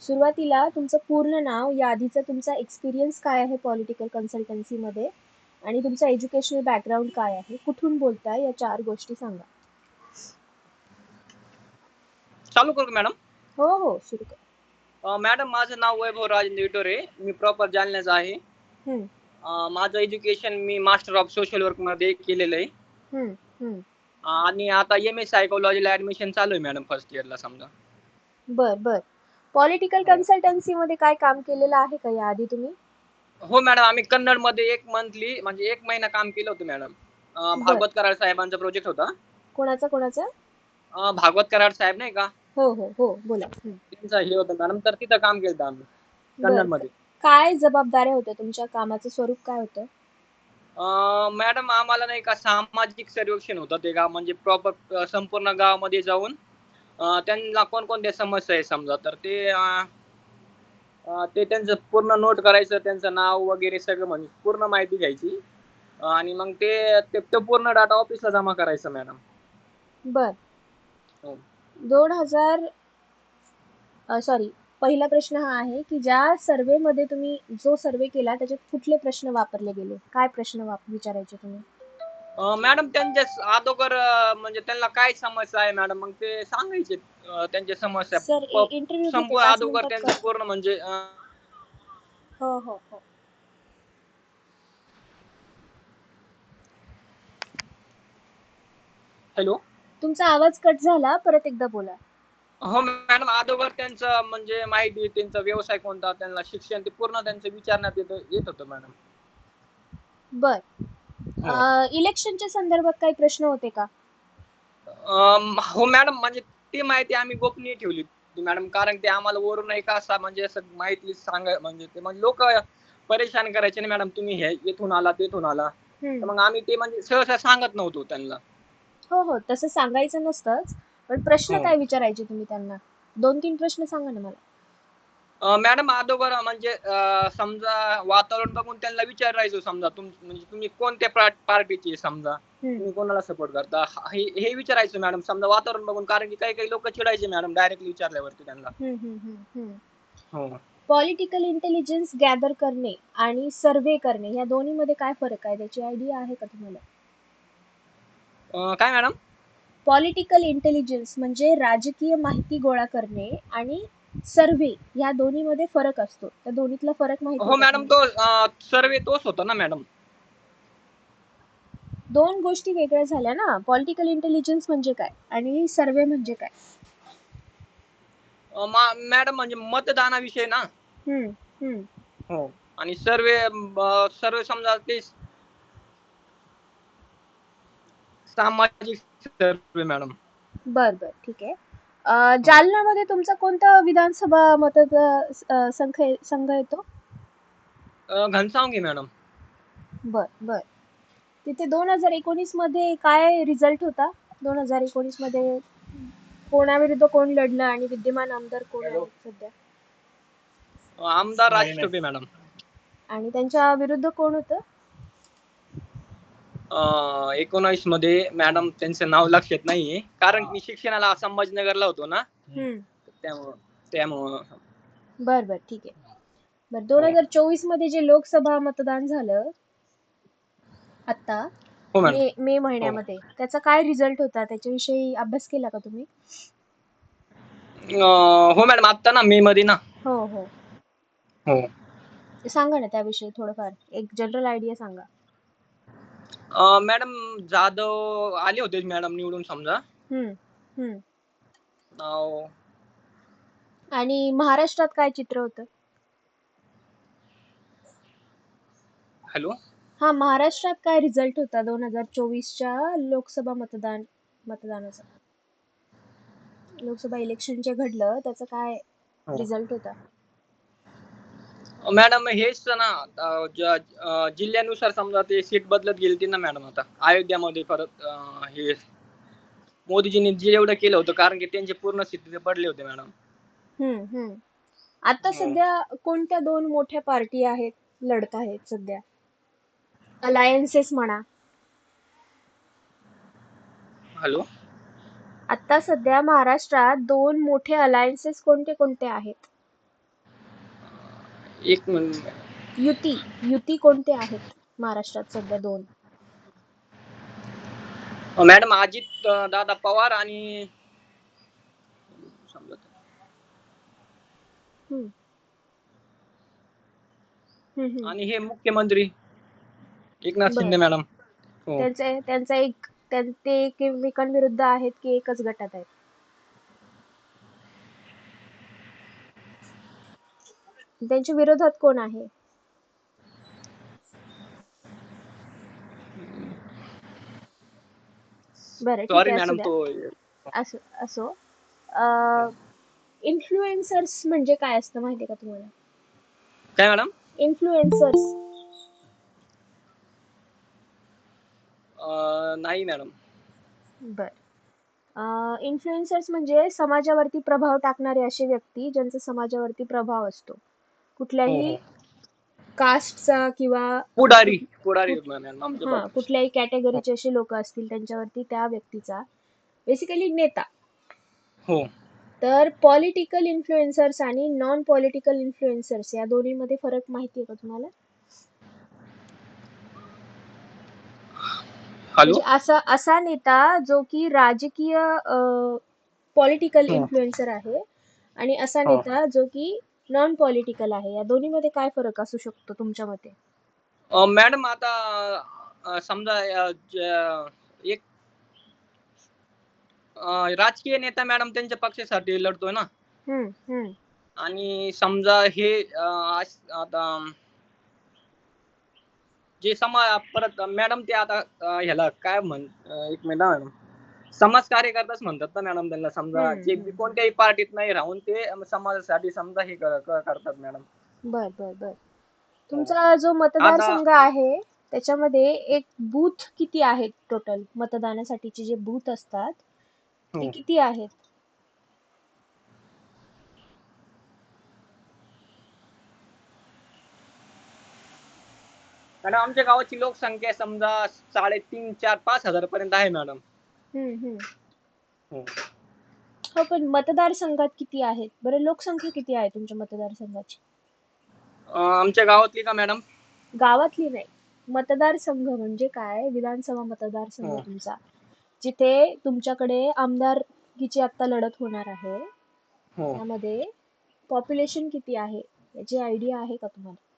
सुरुवातीला तुमचं पूर्ण नाव, यादीचा तुमचा एक्सपिरियन्स काय आहे पॉलिटिकल कन्सल्टन्सीमध्ये आणि तुमचा एज्युकेशनल बॅकग्राऊंड काय आहे, कुठून बोलताय, या 4 गोष्टी सांगा. चालू करू मॅडम? हो, हो. सुरू करा. मॅडम माझं नाव वैभव राजेंद्र विटोरे. मी प्रॉपर जालन्याचा आहे. हं, माझं education me master of social work मध्ये केलेलं आहे. हं, हं. आणि आता एम.ए. सायकोलॉजीला ऍडमिशन चालू आहे मॅडम फर्स्ट इयरला समजा. बर. पॉलिटिकल हो. कन्सल्टन्सीमध्ये काय काम केलेलं आहे का याआधी तुम्ही? हो मॅडम, आम्ही कन्नडमध्ये 1 मंथली म्हणजे 1 महिना काम केलं होतं मॅडम. बर. भागवत कराड साहेबांचा प्रोजेक्ट होता. कोणाचा? भागवत कराड साहेब नाही का? हो. बोला. त्यांचा हे होतं मॅडम, तर तिथं काम केलं होतं आम्ही बर. कन्नडमध्ये. काय जबाबदाऱ्या होत्या तुमच्या कामाचं स्वरूप काय होतं? मॅडम आम्हाला नाही का सामाजिक सर्वेक्षण होतं ते गाव म्हणजे प्रॉपर संपूर्ण गावामध्ये जाऊन त्यांना कोणकोणत्या समस्या आहे समजा तर ते त्यांचं पूर्ण नोट करायचं, त्यांचं नाव वगैरे सगळं म्हणजे पूर्ण माहिती घ्यायची आणि मग ते पूर्ण डाटा ऑफिसला जमा करायचा मॅडम. बर. हो. 2000 सॉरी, पहिला प्रश्न हा आहे की ज्या सर्वेमध्ये तुम्ही जो सर्वे केला त्याच्यात कुठले प्रश्न वापरले गेले, काय प्रश्न विचारायचे तुम्ही? मॅडम त्यांच्या अगोदर म्हणजे त्यांना काय समस्या आहे मॅडम मग ते सांगायचे त्यांच्या समस्या सर, इंटरव्ह्यू घेते, संपूर्ण 5 अगोदर मिनिटात त्यांचं करते. पूर्ण म्हणजे हो. हॅलो. तुमचा आवाज कट झाला, परत एकदा बोला. हो मॅडम, अगोदर त्यांचं म्हणजे माहिती, त्यांचा व्यवसाय कोणता, त्यांना शिक्षण ते पूर्ण त्यांचं विचारण्यात येत होतं मॅडम. बर. हो. इलेक्शनच्या संदर्भात काही प्रश्न होते का? हो मॅडम, म्हणजे ती माहिती आम्ही गोपनीय ठेवली होती मॅडम, कारण ते आम्हाला वरून नाही का असं म्हणजे असं माहिती सांगा म्हणजे ते म्हणजे लोक परेशान करायचे ना मॅडम, तुम्ही हे इथून आला तिथून आला, तर हम्म. मग आम्ही ते म्हणजे सहसा सांगत नव्हतो त्यांना. हो, तसं सांगायचं नसतंच, पण प्रश्न हो. काय विचारायचे तुम्ही त्यांना? 2-3 प्रश्न सांगा ना मला. मॅडम अगोदर म्हणजे समजा वातावरण बघून त्यांना विचारायचो समजा म्हणजे तुम्ही कोणत्या पार्टीचे समजा हम्म. तुम्ही कोणाला सपोर्ट करता हे विचारायचं मॅडम समजा वातावरण बघून, कारण की काही काही लोक चिडायचे मॅडम डायरेक्टली विचारल्यावरती त्यांना. हो. पॉलिटिकल इंटेलिजन्स गॅदर करणे आणि सर्वे करणे या दोन्हीमध्ये काय फरक आहे, त्याची आयडिया आहे का तुम्हाला? काय मॅडम? पॉलिटिकल इंटेलिजन्स म्हणजे राजकीय माहिती गोळा करणे आणि सर्वे या दोन्हीमध्ये फरक असतो. त्या दोन्हीतला फरक माहिती हो आहे का मॅडम, तुम्हाला? तो सर्वे तोच होता ना मॅडम. 2 गोष्टी वेगळ्या झाल्या ना. पॉलिटिकल इंटेलिजन्स म्हणजे काय आणि सर्वे म्हणजे काय? मॅडम म्हणजे मतदानाविषयी ना. हम्म. हम्म. हो. आणि सर्वे सर्वे समजा ते सामाजिक सर्वे मॅडम. बर, ठीक आहे. जालन्यामध्ये तुमचा कोणता विधानसभा संघ येतो? घनसावंगी मॅडम. बर. तिथे 2019 मध्ये काय रिझल्ट होता? 2019 मध्ये कोणाविरुद्ध कोण लढलं आणि विद्यमान आमदार कोण आहेत सध्या? आमदार राज टोपे मॅडम. आणि त्यांच्या विरुद्ध कोण होतं? 19 मध्ये मॅडम त्यांचं नाव लक्षात नाहीये, कारण मी शिक्षणाला संभाजीनगरला होतो ना, त्यामुळं. बर, ठीक आहे. बर, हो. 2024 मध्ये जे लोकसभा मतदान झालं आता हो मॅडम. मे हो. महिन्यामध्ये, त्याचा काय रिझल्ट होता, त्याच्याविषयी अभ्यास केला का तुम्ही? हो मॅडम, आता ना मे मध्ये ना. हो. हो. सांगा ना त्याविषयी थोडंफार, एक जनरल आयडिया सांगा. मॅडम जाधव आले होते मॅडम निवडून समजा. हम्म. नाव आणि महाराष्ट्रात काय चित्र होतं? हॅलो. हा, महाराष्ट्रात काय रिझल्ट होता 2024च्या लोकसभा मतदानाचा? लोकसभा इलेक्शन जे घडलं त्याचा काय हो. रिझल्ट होता? मॅडम हेच ना जिल्ह्यानुसार समजा ते सीट बदलत गेली ना मॅडम. आता अयोध्यामध्ये परत हे मोदीजींनी जे एवढं केलं होतं, कारण की त्यांचे पूर्ण सीट पडले होते मॅडम. हम्म. आता हो. सध्या कोणत्या 2 मोठ्या पार्टी आहेत, लढत आहेत सध्या, अलायन्सेस म्हणा? हॅलो. आता सध्या महाराष्ट्रात 2 मोठे अलायन्सेस कोणते कोणते आहेत? एक मिनिट. युती युती कोणते आहेत महाराष्ट्रात सध्या दोन? मॅडम अजित दादा पवार आणि समजा हम्म, हम्म. आणि हे मुख्यमंत्री एकनाथ बर. शिंदे मॅडम. हो. त्यांचा एक ते एकमेकांविरुद्ध आहेत की एकच गटात आहेत? त्यांच्या विरोधात कोण आहे? बरं ठीक सॉरी आहे, असू मॅडम द्या. तो. असो असो. इन्फ्लुएन्सर्स म्हणजे काय असतं माहितीये का तुम्हाला? काय मॅडम? इन्फ्लुएन्सर्स. नाही मॅडम. बर. इन्फ्लुएन्सर्स म्हणजे समाजावरती प्रभाव टाकणारे असे व्यक्ती ज्यांचा समाजावरती प्रभाव असतो. हो कुठल्याही हो. कास्टचा किंवा पुढारी कुठ पुढारी कुठ मॅडम आमच्या हा बाजूचे. कुठल्याही हो कॅटेगरीचे असे लोक असतील त्यांच्यावरती त्या व्यक्तीचा बेसिकली नेता. हो. तर पॉलिटिकल इन्फ्लुएन्सर्स आणि नॉन पॉलिटिकल इन्फ्लुएन्सर्स या दोन्हीमध्ये फरक माहिती आहे का तुम्हाला? हॅलो. म्हणजे असा नेता जो की राजकीय पॉलिटिकल हो इन्फ्लुएन्सर आहे आणि असा हो. नेता जो की नॉन पॉलिटिकल आहे, या दोन्हीमध्ये काय फरक असू शकतो तुमच्या मते? मॅडम आता समजा एक राजकीय नेता मॅडम त्यांच्या पक्षासाठी लढतोय ना. हम्म. आणि समजा हे आता जे परत मॅडम ते आता ह्याला काय एक मिनिट मॅडम, समाज कार्यकर्ताच म्हणतात ना मॅडम त्यांना. समजा जे बी हम्म. कोणत्याही पार्टीत नाही राहून ते समाजासाठी समजा हे करतात मॅडम. बर. हो. तुमचा जो आता मतदारसंघ आहे त्याच्यामध्ये एक बूथ किती आहेत? टोटल मतदानासाठीचे जे बूथ असतात ते हो किती आहेत? मॅडम आमच्या गावाची लोकसंख्या समजा 3.5, 4, 5 हजार पर्यंत आहे मॅडम. हम्म. हो. हो, पण मतदारसंघात किती आहेत बरं? लोकसंख्या किती आहे तुमच्या मतदारसंघाची? आमच्या गावातली का मॅडम? गावातली नाही, मतदारसंघ म्हणजे काय? विधानसभा मतदारसंघ हो तुमचा, जिथे तुमच्याकडे आमदारकीची आता लढत होणार आहे, हो. त्यामध्ये पॉप्युलेशन किती आहे याची आयडिया आहे का तुम्हाला?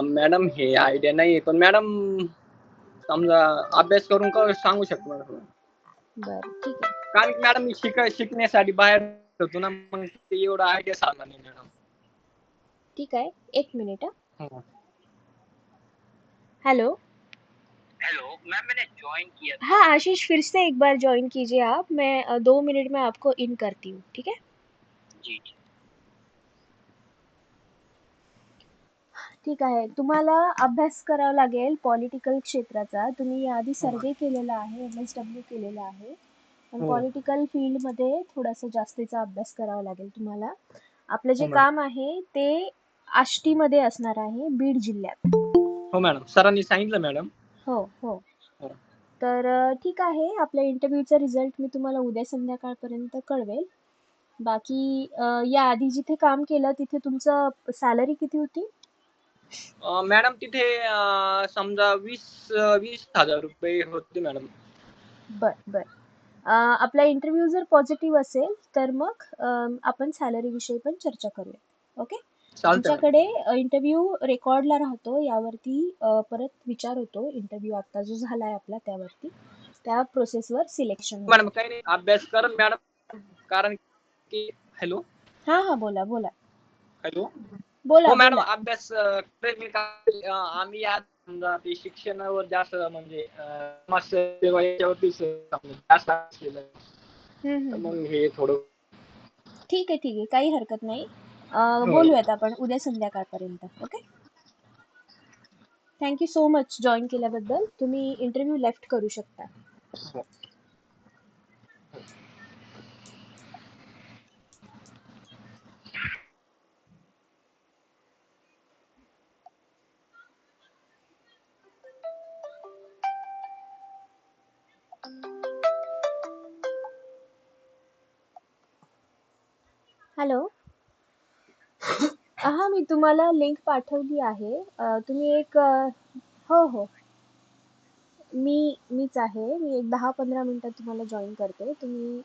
मॅडम हे आयडिया नाही पण मॅडम समजा अभ्यास करून सांगू शकतो मॅडम. बरं ठीक आहे. कारण की मॅडम मी शिकण्यासाठी बाहेर होतो ना, मग ते एवढं आयडिया सांगणार नाही मॅडम. ठीक आहे, एक मिनिट. हो. हेलो हेलो मैम, मैंने ज्वाइन किया था। हाँ आशीष, फिर से एक बार ज्वाइन कीजिए आप। मैं 2 मिनट में आपको इन करती हूँ, ठीक है? जी जी. ठीक आहे, तुम्हाला अभ्यास करावा लागेल पॉलिटिकल क्षेत्राचा. तुम्ही याआधी हो सर्वे केलेला आहे, MSW केलेला आहे, पण हो पॉलिटिकल फील्डमध्ये थोडासा जास्तीचा अभ्यास करावा लागेल तुम्हाला. आपलं हो जे मॅडम. काम आहे ते आष्टीमध्ये असणार आहे, बीड जिल्ह्यात. हो मॅडम, सरांनी सांगितलं मॅडम. हो. हो तर ठीक आहे, आपल्या इंटरव्ह्यूचा रिझल्ट मी तुम्हाला उद्या संध्याकाळपर्यंत कळवेल. बाकी याआधी जिथे काम केलं तिथे तुमचं सॅलरी किती होती? मॅडम तिथे समजा 20,000 रुपये होते मॅडम. बर. आपला इंटरव्ह्यू जर पॉझिटिव्ह असेल तर मग आपण सॅलरी विषयी पण चर्चा करूया. ओके? चालतंय मॅडम. आमच्याकडे इंटरव्ह्यू रेकॉर्डला राहतो, यावरती परत विचार होतो. इंटरव्ह्यू आता जो झालाय आपला त्यावरती, त्या प्रोसेसवर सिलेक्शन होतं. मॅडम काही नाही, अभ्यास करत मॅडम. कारण की हॅलो हा, बोला हॅलो. बोला हो मॅडम, बोला. अभ्यास करेल मी. आम्ही आज समजा ते शिक्षणावर जास्त म्हणजे समाजसेवा याच्यावरती जास्त केलं. तर हम्म. मग हे थोडं. ठीक आहे, काही हरकत नाही. हो बोलूयात आपण उद्या संध्याकाळपर्यंत. Okay? Thank you so much join केल्याबद्दल. तुम्ही इंटरव्ह्यू लेफ्ट करू शकता. हो. हॅलो. हा, मी तुम्हाला लिंक पाठवली आहे. तुम्ही एक हो हो, मीच आहे. मी एक 10-15 मिनिटात तुम्हाला जॉईन करते. तुम्ही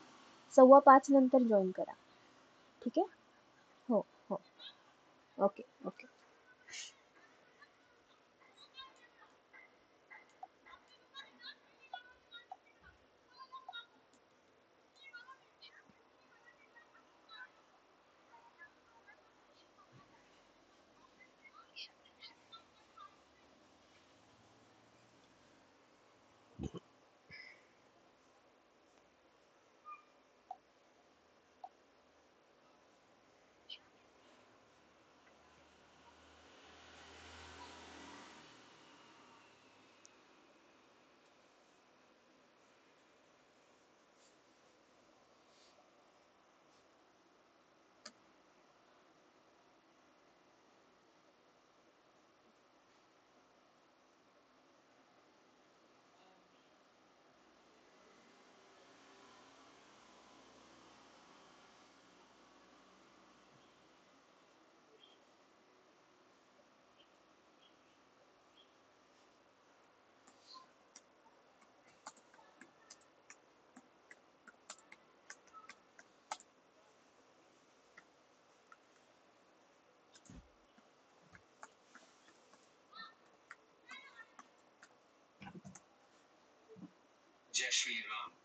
4:15 नंतर जॉईन करा. ठीक आहे. हो हो. Okay okay. जय श्री राम।